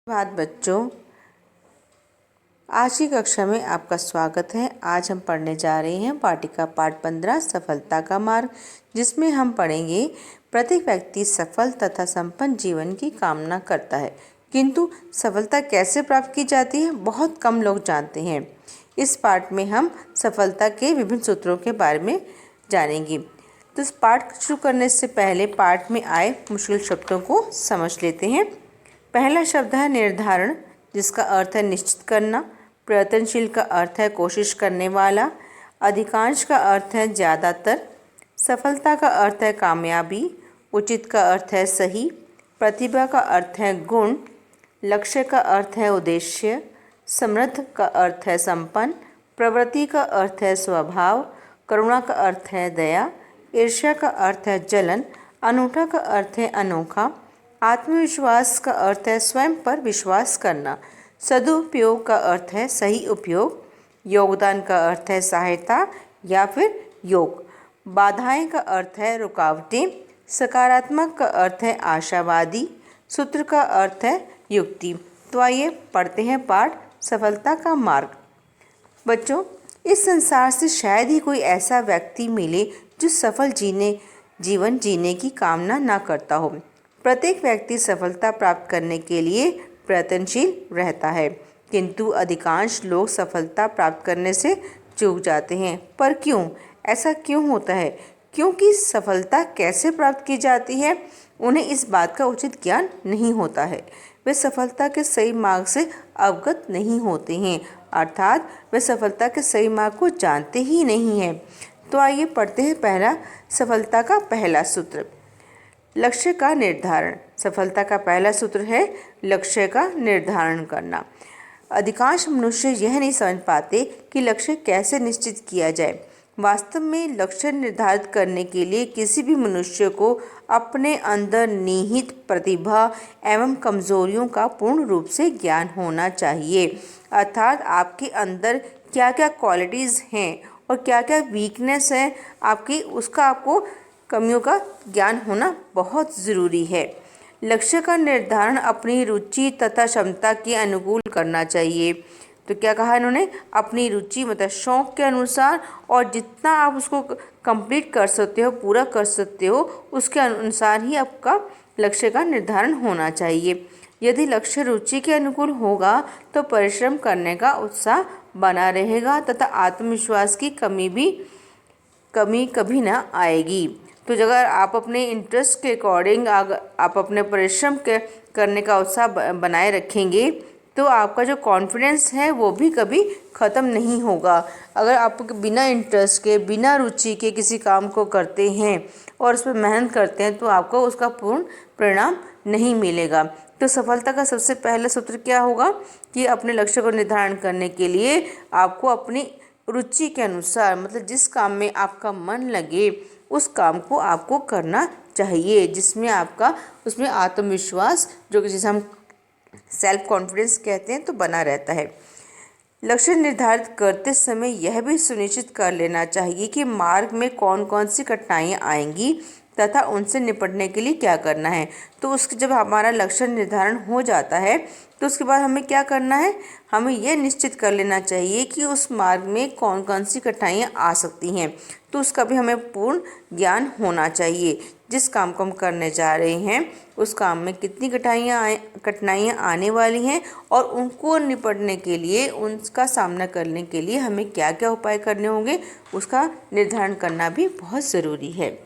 बात बच्चों, आज की कक्षा में आपका स्वागत है। आज हम पढ़ने जा रहे हैं पाठिका पाठ 15 सफलता का मार्ग, जिसमें हम पढ़ेंगे प्रत्येक व्यक्ति सफल तथा संपन्न जीवन की कामना करता है, किंतु सफलता कैसे प्राप्त की जाती है बहुत कम लोग जानते हैं। इस पाठ में हम सफलता के विभिन्न सूत्रों के बारे में जानेंगे। तो इस पाठ शुरू करने से पहले पाठ में आए मुश्किल शब्दों को समझ लेते हैं। पहला शब्द है निर्धारण, जिसका अर्थ है निश्चित करना। प्रयत्नशील का अर्थ है कोशिश करने वाला। अधिकांश का अर्थ है ज़्यादातर। सफलता का अर्थ है कामयाबी। उचित का अर्थ है सही। प्रतिभा का अर्थ है गुण। लक्ष्य का अर्थ है उद्देश्य। समृद्ध का अर्थ है संपन्न। प्रवृत्ति का अर्थ है स्वभाव। करुणा का अर्थ है दया। ईर्ष्या का अर्थ है जलन। अनूठा का अर्थ है अनोखा। आत्मविश्वास का अर्थ है स्वयं पर विश्वास करना। सदुपयोग का अर्थ है सही उपयोग। योगदान का अर्थ है सहायता या फिर योग। बाधाएं का अर्थ है रुकावटें। सकारात्मक का अर्थ है आशावादी। सूत्र का अर्थ है युक्ति। तो आइए पढ़ते हैं पाठ सफलता का मार्ग। बच्चों, इस संसार से शायद ही कोई ऐसा व्यक्ति मिले जो सफल जीवन जीने की कामना ना करता हो। प्रत्येक व्यक्ति सफलता प्राप्त करने के लिए प्रयत्नशील रहता है, किंतु अधिकांश लोग सफलता प्राप्त करने से चूक जाते हैं। पर क्यों? ऐसा क्यों होता है? क्योंकि सफलता कैसे प्राप्त की जाती है, उन्हें इस बात का उचित ज्ञान नहीं होता है। वे सफलता के सही मार्ग से अवगत नहीं होते हैं, अर्थात वे सफलता के सही मार्ग को जानते ही नहीं हैं। तो आइए पढ़ते हैं पहला सफलता का पहला सूत्र, लक्ष्य का निर्धारण। सफलता का पहला सूत्र है लक्ष्य का निर्धारण करना। अधिकांश मनुष्य यह नहीं समझ पाते कि लक्ष्य कैसे निश्चित किया जाए। वास्तव में लक्ष्य निर्धारित करने के लिए किसी भी मनुष्य को अपने अंदर निहित प्रतिभा एवं कमजोरियों का पूर्ण रूप से ज्ञान होना चाहिए, अर्थात आपके अंदर क्या क्या क्वालिटीज़ हैं और क्या क्या वीकनेस है आपकी, उसका आपको कमियों का ज्ञान होना बहुत ज़रूरी है। लक्ष्य का निर्धारण अपनी रुचि तथा क्षमता के अनुकूल करना चाहिए। तो क्या कहा इन्होंने? अपनी रुचि मतलब शौक़ के अनुसार, और जितना आप उसको कंप्लीट कर सकते हो, पूरा कर सकते हो, उसके अनुसार ही आपका लक्ष्य का निर्धारण होना चाहिए। यदि लक्ष्य रुचि के अनुकूल होगा तो परिश्रम करने का उत्साह बना रहेगा तथा आत्मविश्वास की कमी कभी ना आएगी। तो अगर आप अपने इंटरेस्ट के अकॉर्डिंग आप अपने परिश्रम करने का उत्साह बनाए रखेंगे तो आपका जो कॉन्फिडेंस है वो भी कभी ख़त्म नहीं होगा। अगर आप बिना इंटरेस्ट के, बिना रुचि के किसी काम को करते हैं और उस पर मेहनत करते हैं तो आपको उसका पूर्ण परिणाम नहीं मिलेगा। तो सफलता का सबसे पहला सूत्र क्या होगा कि अपने लक्ष्य को निर्धारण करने के लिए आपको अपनी रुचि के अनुसार, मतलब जिस काम में आपका मन लगे उस काम को आपको करना चाहिए, जिसमें आपका उसमें आत्मविश्वास, जो कि जिसे हम सेल्फ कॉन्फिडेंस कहते हैं, तो बना रहता है। लक्ष्य निर्धारित करते समय यह भी सुनिश्चित कर लेना चाहिए कि मार्ग में कौन कौन सी कठिनाइयाँ आएंगी तथा उनसे निपटने के लिए क्या करना है। तो उसके जब हमारा लक्ष्य निर्धारण हो जाता है तो उसके बाद हमें क्या करना है, हमें यह निश्चित कर लेना चाहिए कि उस मार्ग में कौन कौन सी कठिनाइयाँ आ सकती हैं। तो उसका भी हमें पूर्ण ज्ञान होना चाहिए। जिस काम को हम करने जा रहे हैं उस काम में कितनी कठिनाइयाँ आने वाली हैं और उनको निपटने के लिए, उनका सामना करने के लिए हमें क्या क्या उपाय करने होंगे, उसका निर्धारण करना भी बहुत ज़रूरी है।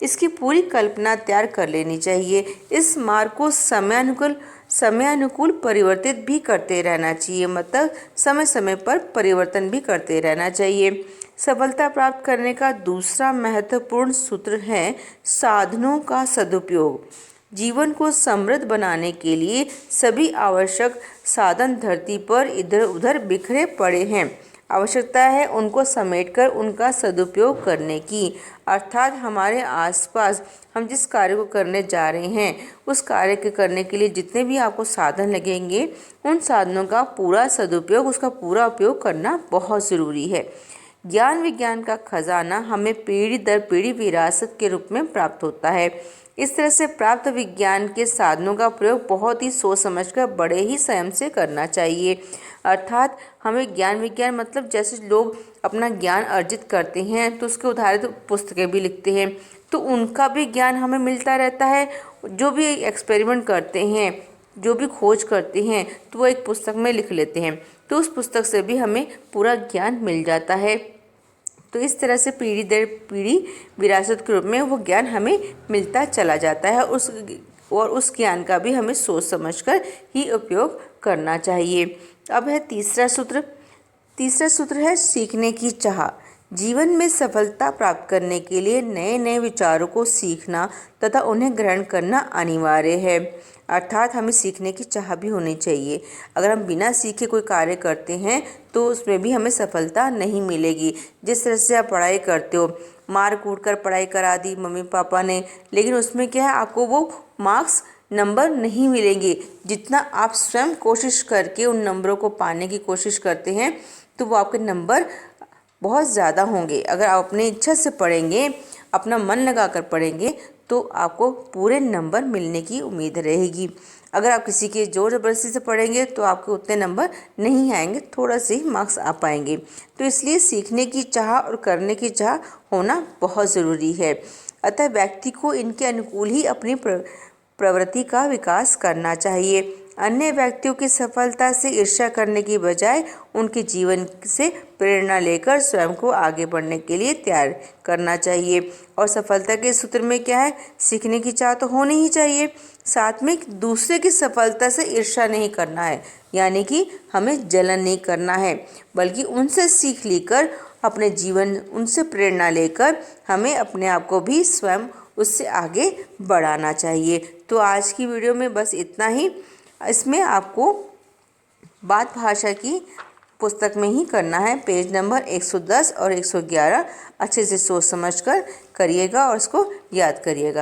इसकी पूरी कल्पना तैयार कर लेनी चाहिए। इस मार्ग को समयानुकूल परिवर्तित भी करते रहना चाहिए, मतलब समय समय पर परिवर्तन भी करते रहना चाहिए। सफलता प्राप्त करने का दूसरा महत्वपूर्ण सूत्र है साधनों का सदुपयोग। जीवन को समृद्ध बनाने के लिए सभी आवश्यक साधन धरती पर इधर उधर बिखरे पड़े हैं। आवश्यकता है उनको समेटकर उनका सदुपयोग करने की, अर्थात हमारे आसपास हम जिस कार्य को करने जा रहे हैं उस कार्य के करने के लिए जितने भी आपको साधन लगेंगे उन साधनों का पूरा सदुपयोग, उसका पूरा उपयोग करना बहुत ज़रूरी है। ज्ञान विज्ञान का खजाना हमें पीढ़ी दर पीढ़ी विरासत के रूप में प्राप्त होता है। इस तरह से प्राप्त विज्ञान के साधनों का प्रयोग बहुत ही सोच समझकर बड़े ही संयम से करना चाहिए। अर्थात हमें ज्ञान विज्ञान मतलब जैसे लोग अपना ज्ञान अर्जित करते हैं तो उसके आधारित पुस्तकें भी लिखते हैं, तो उनका भी ज्ञान हमें मिलता रहता है। जो भी एक्सपेरिमेंट करते हैं, जो भी खोज करते हैं, तो वो एक पुस्तक में लिख लेते हैं, तो उस पुस्तक से भी हमें पूरा ज्ञान मिल जाता है। तो इस तरह से पीढ़ी दर पीढ़ी विरासत के रूप में वो ज्ञान हमें मिलता चला जाता है। उस ज्ञान का भी हमें सोच समझकर ही उपयोग करना चाहिए। अब है तीसरा सूत्र। तीसरा सूत्र है सीखने की चाह। जीवन में सफलता प्राप्त करने के लिए नए नए विचारों को सीखना तथा उन्हें ग्रहण करना अनिवार्य है। अर्थात हमें सीखने की चाह भी होनी चाहिए। अगर हम बिना सीखे कोई कार्य करते हैं तो उसमें भी हमें सफलता नहीं मिलेगी। जिस तरह से आप पढ़ाई करते हो, मार कूट कर पढ़ाई करा दी मम्मी पापा ने, लेकिन उसमें क्या है, आपको वो मार्क्स नंबर नहीं मिलेंगे। जितना आप स्वयं कोशिश करके उन नंबरों को पाने की कोशिश करते हैं तो वो आपके नंबर बहुत ज़्यादा होंगे। अगर आप अपनी इच्छा से पढ़ेंगे, अपना मन लगाकर पढ़ेंगे, तो आपको पूरे नंबर मिलने की उम्मीद रहेगी। अगर आप किसी के ज़ोर ज़बरदस्ती से पढ़ेंगे तो आपके उतने नंबर नहीं आएंगे, थोड़ा से ही मार्क्स आ पाएंगे। तो इसलिए सीखने की चाह और करने की चाह होना बहुत ज़रूरी है। अतः व्यक्ति को इनके अनुकूल ही अपनी प्रवृत्ति का विकास करना चाहिए। अन्य व्यक्तियों की सफलता से ईर्ष्या करने की बजाय उनके जीवन से प्रेरणा लेकर स्वयं को आगे बढ़ने के लिए तैयार करना चाहिए। और सफलता के सूत्र में क्या है, सीखने की चाह तो होनी ही चाहिए, साथ में दूसरे की सफलता से ईर्ष्या नहीं करना है, यानी कि हमें जलन नहीं करना है, बल्कि उनसे सीख लेकर अपने जीवन, उनसे प्रेरणा लेकर हमें अपने आप को भी स्वयं उससे आगे बढ़ाना चाहिए। तो आज की वीडियो में बस इतना ही। इसमें आपको बात भाषा की पुस्तक में ही करना है। पेज नंबर 110 और 111 अच्छे से सोच समझकर करिएगा और इसको याद करिएगा।